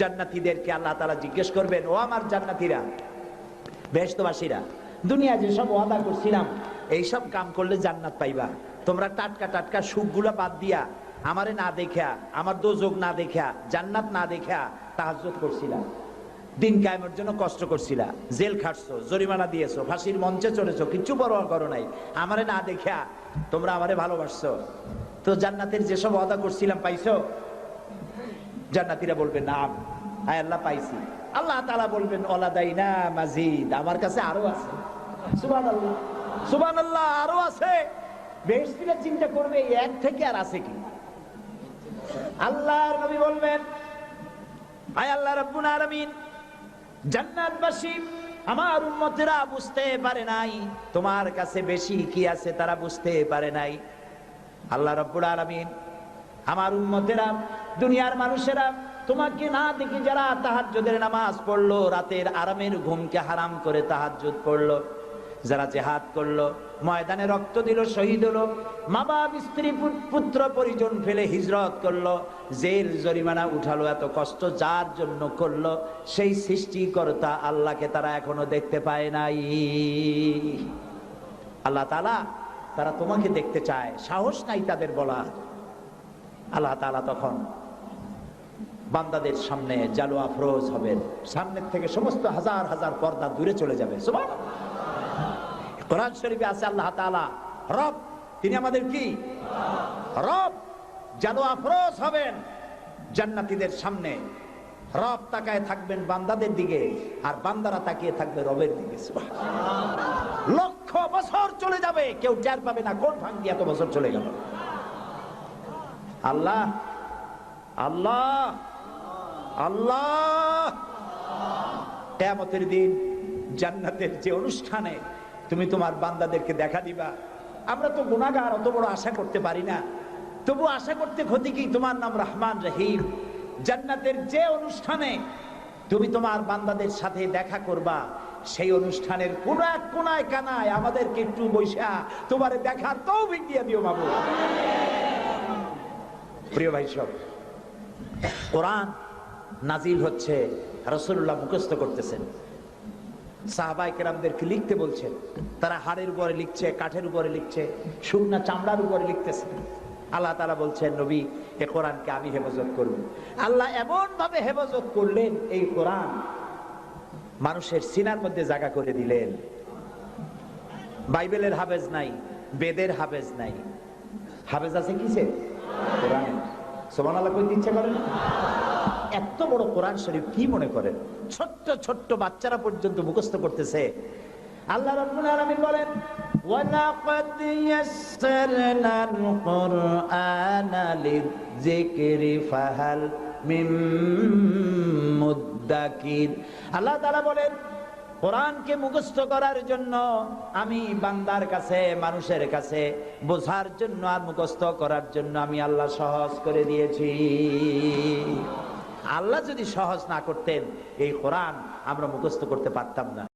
জান্নাতীদেরকে আল্লাহ তাআলা জিজ্ঞেস করবেন, ও আমার জান্নাতীরা, বেহেশতবাসীরা, দুনিয়া যেসব ওয়াদা করছিলাম এইসব কাম করলে জান্নাত পাইবা, তোমরা টাটকা টাটকা সুখগুলা বাদ দিয়া আমারে না দেখা, আমার দোজক না দেখা, জান্নাত না দেখা তাহাজ্জুদ করছিলা, দিন কায়েমের জন্য কষ্ট করছিলা, জেল খাটছো, জরিমানা দিয়েছো, ফাঁসির মঞ্চে চড়েছো, কিচ্ছু পরোয়া করো নাই, আমারে না দেখা তোমরা আমারে ভালোবাসছো, তো জান্নাতের যেসব ওয়াদা করছিলাম পাইছো? জান্নাতীরা বলবেন না, আয় আল্লাহ পাইছি। আল্লাহ তাআলা বলবেন ওয়ালাদাইনা মাজিদ, আমার কাছে আরো আছে। সুবহানাল্লাহ, সুবহানাল্লাহ, আরো আছে। বেহেশতীরা চিন্তা করবে এক থেকে আর আছে কি? আল্লাহর নবী বলবেন, আয় আল্লাহ রাব্বুল আলামিন, জান্নাতবাসী আমার উম্মতেরা বুঝতে পারে নাই তোমার কাছে বেশি কি আছে, তারা বুঝতে পারে নাই। আল্লাহ রাব্বুল আলামিন, আমার উম্মতেরা, দুনিয়ার মানুষেরা তোমাকে না দেখে যারা তাহাজ্জুদের নামাজ পড়লো, রাতের আরামের ঘুমকে হারাম করে তাহাজ্জুদ পড়লো, যারা জিহাদ করলো, ময়দানে রক্ত দিল, শহীদ হলো, মা বাপ স্ত্রী পুত্র পরিজন ফেলে হিজরত করলো, জেল জরিমানা উঠালো, এত কষ্ট যার জন্য করলো, সেই সৃষ্টিকর্তা আল্লাহকে তারা এখনো দেখতে পায় নাই। আল্লাহ তাআলা তারা তোমাকে দেখতে চায়, সাহস নাই তাদের বলা। আল্লাহ তাআলা তখন বান্দাদের সামনে জালু আফরোজ হবেন, সামনের থেকে সমস্ত হাজার হাজার পর্দা দূরে চলে যাবে। সুবহানাল্লাহ। কোরআন শরীফে আছে আল্লাহ তাআলা রব, তিনি আমাদের কি রব। জালু আফরোজ হবেন জান্নাতীদের সামনে, রব তাকায় থাকবেন বান্দাদের দিকে, আর বান্দারা তাকিয়ে থাকবে রবের দিকে। সুবহানাল্লাহ। লক্ষ বছর চলে যাবে, কেউ টের পাবে না কোন ভাঙ দিয়ে এত বছর চলে গেল। আল্লাহ আল্লাহ আল্লাহ। কিয়ামতের দিন জান্নাতের যে অনুষ্ঠানে তুমি তোমার বান্দাদেরকে দেখা দিবা, আমরা তো গুনাহগার, অত বড় আশা করতে পারি না, তবু আশা করতে ক্ষতি কি? তোমার নাম রহমান রহিম। জান্নাতের যে অনুষ্ঠানে তুমি তোমার বান্দাদের সাথে দেখা করবা, সেই অনুষ্ঠানের কোন এক কোনায় কানায় আমাদেরকে একটু বৈশা তোমারে দেখার তৌফিক দিয়ে দিও মাবুদ। প্রিয় ভাই সব, কোরআন নাজিল হচ্ছে, রাসূলুল্লাহ মুখস্থ করতেছেন, সাহাবায়ে কেরামদেরকে লিখতে বলছেন, তারা হাড়ের উপরে লিখছে, কাঠের উপরে লিখছে, শুকনা চামড়ার উপরে লিখতেছে। আল্লাহ তাআলা বলছেন, নবী এই কোরআনকে আমি হেফাজত করব। আল্লাহ এমন ভাবে হেফাজত করলেন, এই কোরআন মানুষের সিনার মধ্যে জায়গা করে দিলেন। বাইবেলের হাফেজ নাই, বেদের হাফেজ নাই, হাফেজ আছে কিসে? কোরআন। সুবহানাল্লাহ কইতে ইচ্ছা করে না? এত বড় কোরআন শরীফ কি মনে করেন ছোট্ট ছোট্ট বাচ্চারা পর্যন্ত মুখস্থ করতেছে। আল্লাহ রাব্বুল আলামিন বলেন, ওয়ালাকাদ ইয়াসসারনাল কুরআনা লিযিকরি ফাহাল মিন মুদ্দাকির। আল্লাহ তাআলা বলেন, কোরআনকে মুখস্থ করার জন্য আমি বান্দার কাছে, মানুষের কাছে বোঝার জন্য আর মুখস্থ করার জন্য আমি আল্লাহ সহজ করে দিয়েছি। আল্লাহ যদি সহজ না করতেন, এই কোরআন আমরা মুখস্থ করতে পারতাম না।